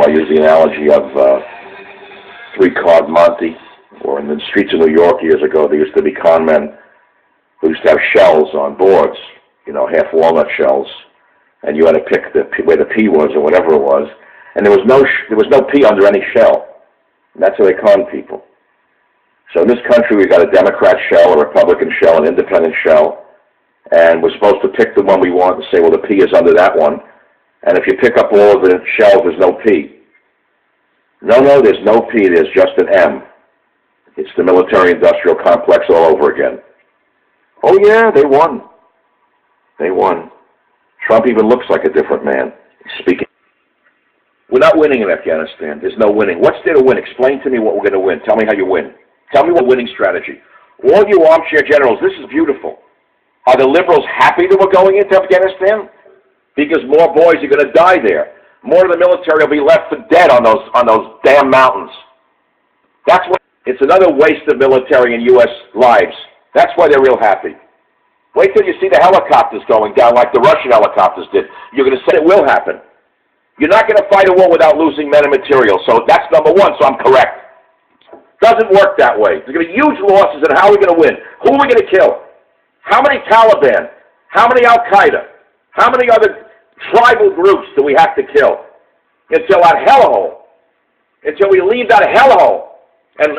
I use the analogy of three-card Monte, or in the streets of New York years ago, there used to be con men who used to have shells on boards, you know, half walnut shells, and you had to pick where the P was or whatever it was, and there was no P under any shell. And that's how they con people. So in this country, we've got a Democrat shell, a Republican shell, an independent shell, and we're supposed to pick the one we want and say, well, the P is under that one. And if you pick up all of the shells, there's no P. No, there's no P. There's just an M. It's the military-industrial complex all over again. Oh, yeah, they won. They won. Trump even looks like a different man, speaking. We're not winning in Afghanistan. There's no winning. What's there to win? Explain to me what we're going to win. Tell me how you win. Tell me what winning strategy. All you armchair generals, this is beautiful. Are the liberals happy that we're going into Afghanistan? Because more boys are going to die there. More of the military will be left for dead on those damn mountains. That's what. It's another waste of military and U.S. lives. That's why they're real happy. Wait till you see the helicopters going down like the Russian helicopters did. You're going to say it will happen. You're not going to fight a war without losing men and material. So that's number one, so I'm correct. Doesn't work that way. There's going to be huge losses, and how are we going to win? Who are we going to kill? How many Taliban? How many Al-Qaeda? How many other tribal groups do we have to kill? Until that hellhole. Until we leave that hellhole. And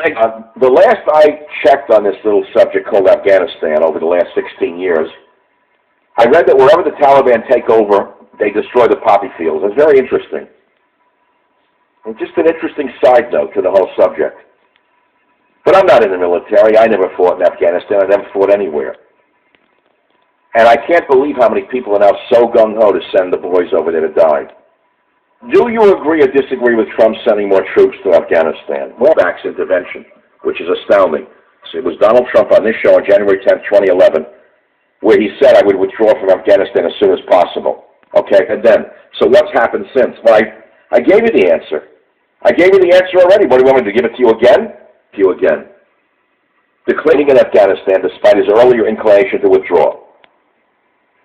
the last I checked on this little subject called Afghanistan over the last 16 years, I read that wherever the Taliban take over, they destroy the poppy fields. It's very interesting. And just an interesting side note to the whole subject. But I'm not in the military. I never fought in Afghanistan. I never fought anywhere. And I can't believe how many people are now so gung-ho to send the boys over there to die. Do you agree or disagree with Trump sending more troops to Afghanistan? Well, Back's intervention, which is astounding. So it was Donald Trump on this show on January 10th, 2011, where he said I would withdraw from Afghanistan as soon as possible. Okay, and then, so what's happened since? Well, I gave you the answer. I gave you the answer already. What do you want me to give it to you again? To you again. Declaring in Afghanistan despite his earlier inclination to withdraw.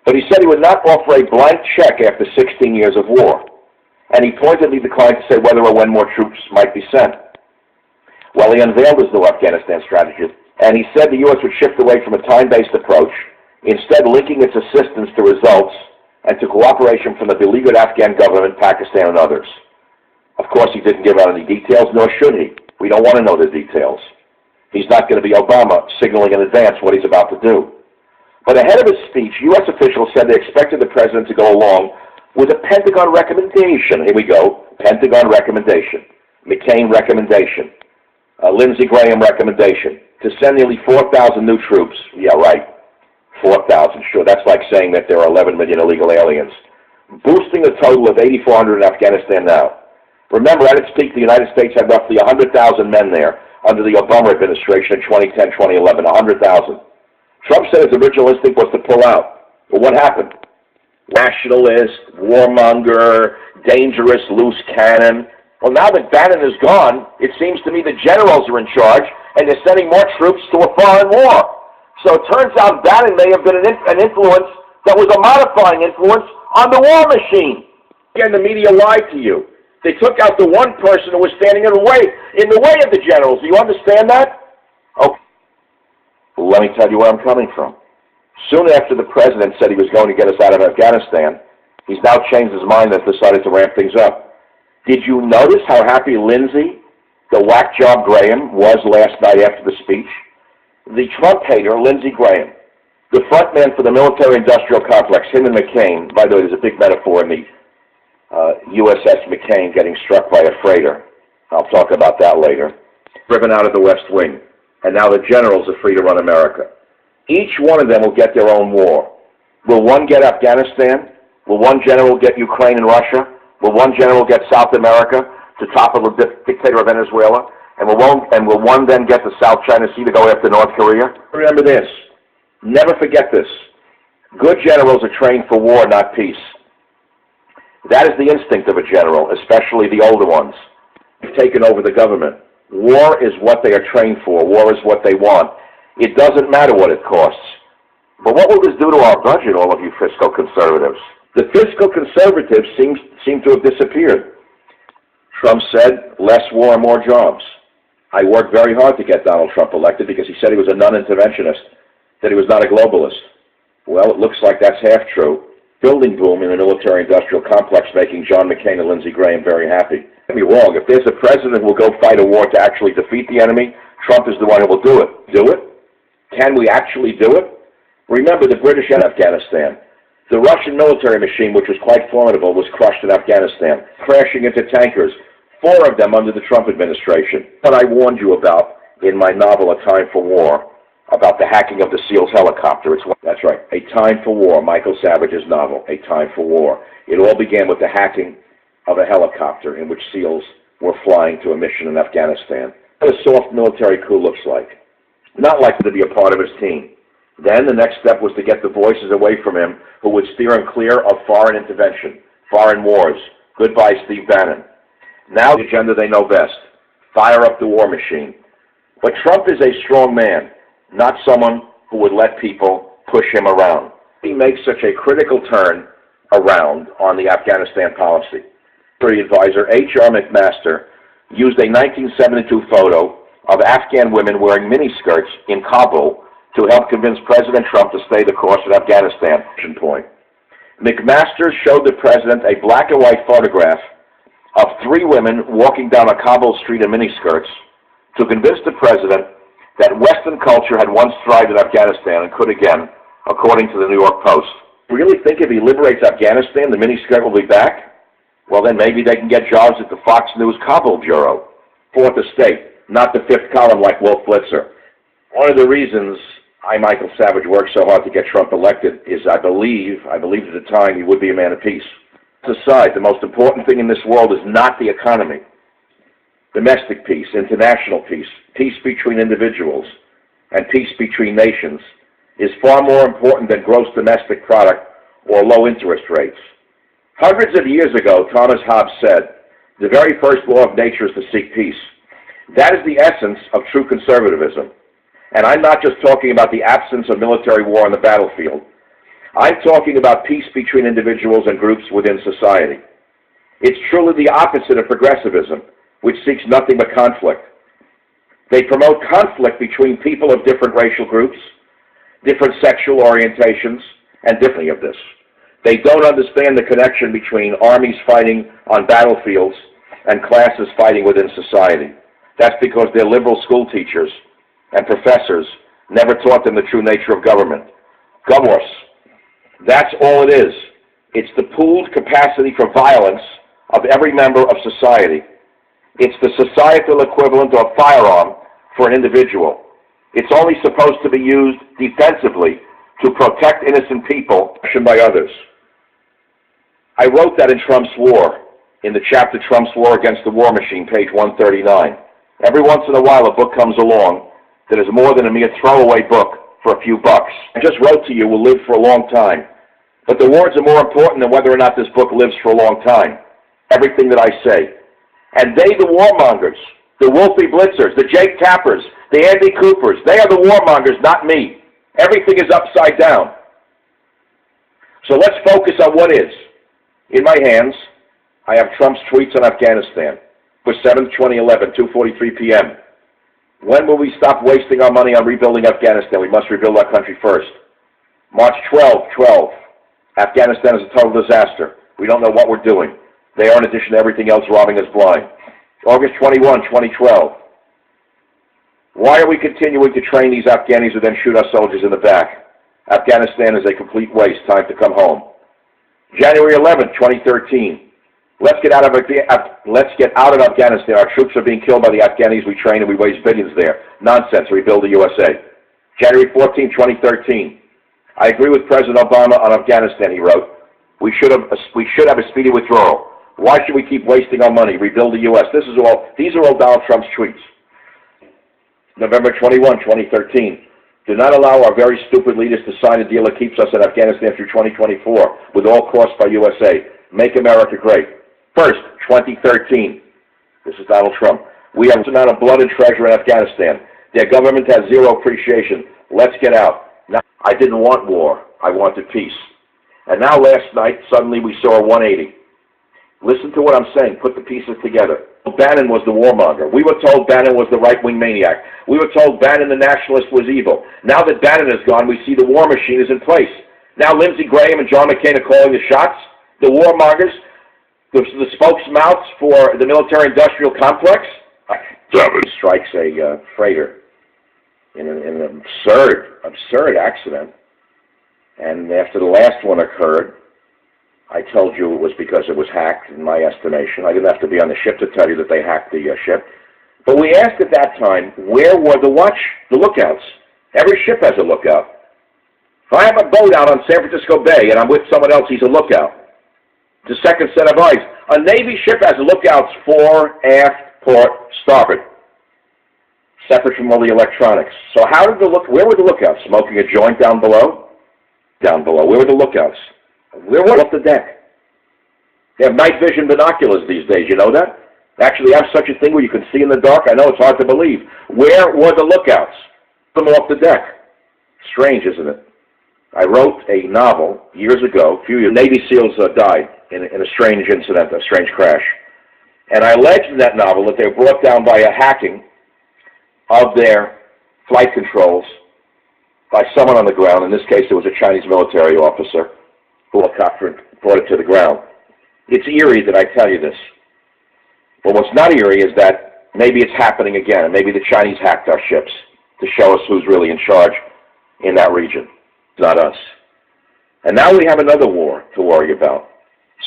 But he said he would not offer a blank check after 16 years of war. And he pointedly declined to say whether or when more troops might be sent. Well, he unveiled his new Afghanistan strategy, and he said the U.S. would shift away from a time-based approach, instead linking its assistance to results and to cooperation from the beleaguered Afghan government, Pakistan, and others. Of course, he didn't give out any details, nor should he. We don't want to know the details. He's not going to be Obama, signaling in advance what he's about to do. But ahead of his speech, U.S. officials said they expected the president to go along with a Pentagon recommendation. Here we go. Pentagon recommendation. McCain recommendation. Lindsey Graham recommendation. To send nearly 4,000 new troops. Yeah, right. 4,000. Sure, that's like saying that there are 11 million illegal aliens. Boosting a total of 8,400 in Afghanistan now. Remember, at its peak, the United States had roughly 100,000 men there under the Obama administration in 2010, 2011. 100,000. Trump said his original instinct was to pull out. But what happened? Nationalist, warmonger, dangerous, loose cannon. Well, now that Bannon is gone, it seems to me the generals are in charge, and they're sending more troops to a foreign war. So it turns out Bannon may have been an influence that was a modifying influence on the war machine. Again, the media lied to you. They took out the one person who was standing in the way of the generals. Do you understand that? Okay. Well, let me tell you where I'm coming from. Soon after the president said he was going to get us out of Afghanistan, he's now changed his mind and decided to ramp things up. Did you notice how happy Lindsey, the whack job Graham, was last night after the speech? The Trump hater, Lindsey Graham, the front man for the military-industrial complex, him and McCain. By the way, there's a big metaphor in the USS McCain getting struck by a freighter. I'll talk about that later. Driven out of the West Wing. And now the generals are free to run America. Each one of them will get their own war. Will one get Afghanistan? Will one general get Ukraine and Russia? Will one general get South America to topple the dictator of Venezuela? And will one then get the South China Sea to go after North Korea? Remember this. Never forget this. Good generals are trained for war, not peace. That is the instinct of a general, especially the older ones. They've taken over the government. War is what they are trained for. War is what they want. It doesn't matter what it costs. But what will this do to our budget, all of you fiscal conservatives? The fiscal conservatives seem to have disappeared. Trump said, less war and more jobs. I worked very hard to get Donald Trump elected because he said he was a non-interventionist, that he was not a globalist. Well, it looks like that's half true. Building boom in the military-industrial complex making John McCain and Lindsey Graham very happy. Don't get me wrong, if there's a president who will go fight a war to actually defeat the enemy, Trump is the one who will do it. Do it? Can we actually do it? Remember the British in Afghanistan. The Russian military machine, which was quite formidable, was crushed in Afghanistan, crashing into tankers, 4 of them under the Trump administration. What I warned you about in my novel, A Time for War, about the hacking of the SEALs helicopter. That's right, A Time for War, Michael Savage's novel, A Time for War. It all began with the hacking of a helicopter in which SEALs were flying to a mission in Afghanistan. What a soft military coup looks like. Not likely to be a part of his team. Then the next step was to get the voices away from him who would steer him clear of foreign intervention, foreign wars. Goodbye, Steve Bannon. Now the agenda they know best. Fire up the war machine. But Trump is a strong man, not someone who would let people push him around. He makes such a critical turn around on the Afghanistan policy. Security advisor H.R. McMaster used a 1972 photo of Afghan women wearing miniskirts in Kabul to help convince President Trump to stay the course in Afghanistan. McMaster showed the president a black and white photograph of 3 women walking down a Kabul street in miniskirts to convince the president that Western culture had once thrived in Afghanistan and could again, according to the New York Post. Really think if he liberates Afghanistan, the miniskirt will be back? Well, then maybe they can get jobs at the Fox News Kabul Bureau. 4th estate, not the 5th column like Wolf Blitzer. One of the reasons I, Michael Savage, worked so hard to get Trump elected is I believed at the time he would be a man of peace. Aside, the most important thing in this world is not the economy. Domestic peace, international peace, peace between individuals, and peace between nations is far more important than gross domestic product or low interest rates. Hundreds of years ago, Thomas Hobbes said, the very first law of nature is to seek peace. That is the essence of true conservatism. And I'm not just talking about the absence of military war on the battlefield. I'm talking about peace between individuals and groups within society. It's truly the opposite of progressivism, which seeks nothing but conflict. They promote conflict between people of different racial groups, different sexual orientations, and differently of this. They don't understand the connection between armies fighting on battlefields and classes fighting within society. That's because their liberal school teachers and professors never taught them the true nature of government. Governors. That's all it is. It's the pooled capacity for violence of every member of society. It's the societal equivalent of a firearm for an individual. It's only supposed to be used defensively to protect innocent people by others. I wrote that in Trump's War, in the chapter Trump's War Against the War Machine, page 139. Every once in a while a book comes along that is more than a mere throwaway book for a few bucks. I just wrote to you will live for a long time. But the words are more important than whether or not this book lives for a long time. Everything that I say. And they, the warmongers, the Wolfie Blitzers, the Jake Tappers, the Andy Coopers, they are the warmongers, not me. Everything is upside down. So let's focus on what is. In my hands, I have Trump's tweets on Afghanistan for 7th, 2011, 2:43 p.m. When will we stop wasting our money on rebuilding Afghanistan? We must rebuild our country first. March 12. Afghanistan is a total disaster. We don't know what we're doing. They are, in addition to everything else, robbing us blind. August 21, 2012. Why are we continuing to train these Afghanis who then shoot our soldiers in the back? Afghanistan is a complete waste. Time to come home. January 11, 2013. Let's get out of Afghanistan. Our troops are being killed by the Afghanis we train and we waste billions there. Nonsense. Rebuild the USA. January 14, 2013. I agree with President Obama on Afghanistan, he wrote. We should have a speedy withdrawal. Why should we keep wasting our money? Rebuild the U.S. These are all Donald Trump's tweets. November 21, 2013. Do not allow our very stupid leaders to sign a deal that keeps us in Afghanistan through 2024 with all costs by USA. Make America great. First, 2013. This is Donald Trump. We have an amount of blood and treasure in Afghanistan. Their government has zero appreciation. Let's get out. Now, I didn't want war. I wanted peace. And now last night, suddenly we saw a 180. Listen to what I'm saying. Put the pieces together. Bannon was the warmonger. We were told Bannon was the right-wing maniac. We were told Bannon, the nationalist, was evil. Now that Bannon is gone, we see the war machine is in place. Now Lindsey Graham and John McCain are calling the shots, the warmongers, the spokesmouths for the military-industrial complex. Strikes a freighter in an absurd accident. And after the last one occurred, I told you it was because it was hacked, in my estimation. I didn't have to be on the ship to tell you that they hacked the ship. But we asked at that time, where were the lookouts? Every ship has a lookout. If I have a boat out on San Francisco Bay and I'm with someone else, he's a lookout. It's a second set of eyes. A Navy ship has lookouts fore, aft, port, starboard, separate from all the electronics. So where were the lookouts? Smoking a joint down below? Down below. Where were the lookouts? Where were off the deck? They have night vision binoculars these days, you know that? Actually have such a thing where you can see in the dark? I know it's hard to believe. Where were the lookouts? Them off the deck. Strange, isn't it? I wrote a novel years ago. A few years, Navy SEALs died in a strange incident, a strange crash. And I alleged in that novel that they were brought down by a hacking of their flight controls by someone on the ground. In this case, it was a Chinese military officer who helicopter brought it to the ground. It's eerie that I tell you this. But what's not eerie is that maybe it's happening again, and maybe the Chinese hacked our ships to show us who's really in charge in that region. It's not us. And now we have another war to worry about.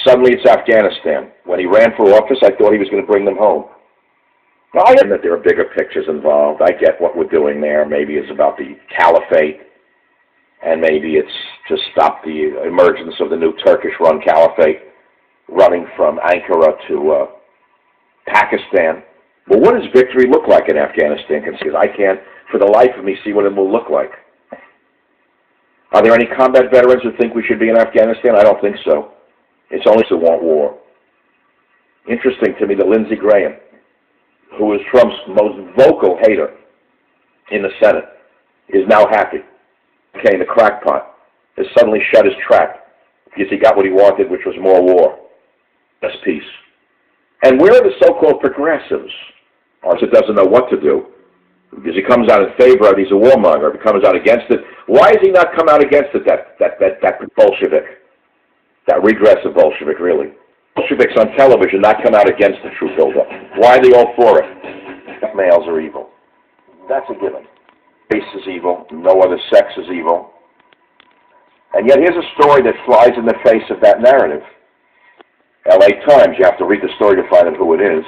Suddenly it's Afghanistan. When he ran for office, I thought he was going to bring them home. Now, I get that there are bigger pictures involved. I get what we're doing there. Maybe it's about the caliphate, and maybe it's to stop the emergence of the new Turkish-run caliphate running from Ankara to Pakistan. But what does victory look like in Afghanistan? Because I can't, for the life of me, see what it will look like. Are there any combat veterans who think we should be in Afghanistan? I don't think so. It's only to want war. Interesting to me that Lindsey Graham, who is Trump's most vocal hater in the Senate, is now happy. Okay, the crackpot has suddenly shut his trap because he got what he wanted, which was more war, less peace. And where are the so-called progressives? Also doesn't know what to do because he comes out in favor of it. He's a warmonger. If he comes out against it, why has he not come out against it, that Bolshevik, that regressive Bolshevik, really? Bolsheviks on television not come out against the troop buildup. Why are they all for it? That males are evil. That's a given. Race is evil. No other sex is evil. And yet here's a story that flies in the face of that narrative. LA Times, you have to read the story to find out who it is.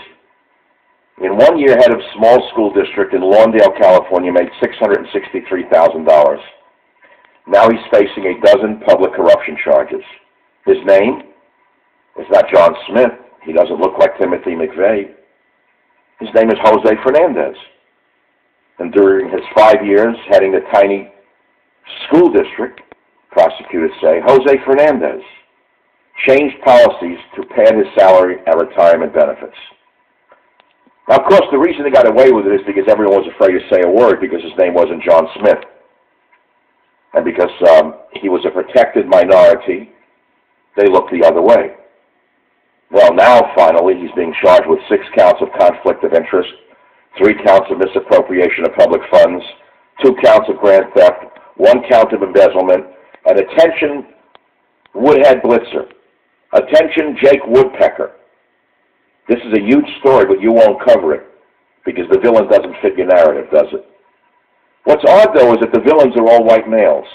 In 1 year, head of small school district in Lawndale, California, made $663,000. Now he's facing a dozen public corruption charges. His name is not John Smith. He doesn't look like Timothy McVeigh. His name is Jose Fernandez. And during his 5 years heading the tiny school district, prosecutors say, Jose Fernandez changed policies to pad his salary and retirement benefits. Now, of course, the reason he got away with it is because everyone was afraid to say a word because his name wasn't John Smith. And because he was a protected minority, they looked the other way. Well, now, finally, he's being charged with 6 counts of conflict of interest, 3 counts of misappropriation of public funds, 2 counts of grand theft, 1 count of embezzlement, and attention, Woodhead Blitzer. Attention, Jake Woodpecker. This is a huge story, but you won't cover it because the villain doesn't fit your narrative, does it? What's odd, though, is that the villains are all white males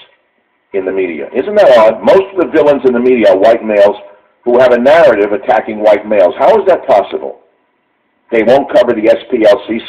in the media. Isn't that odd? Most of the villains in the media are white males who have a narrative attacking white males. How is that possible? They won't cover the SPLC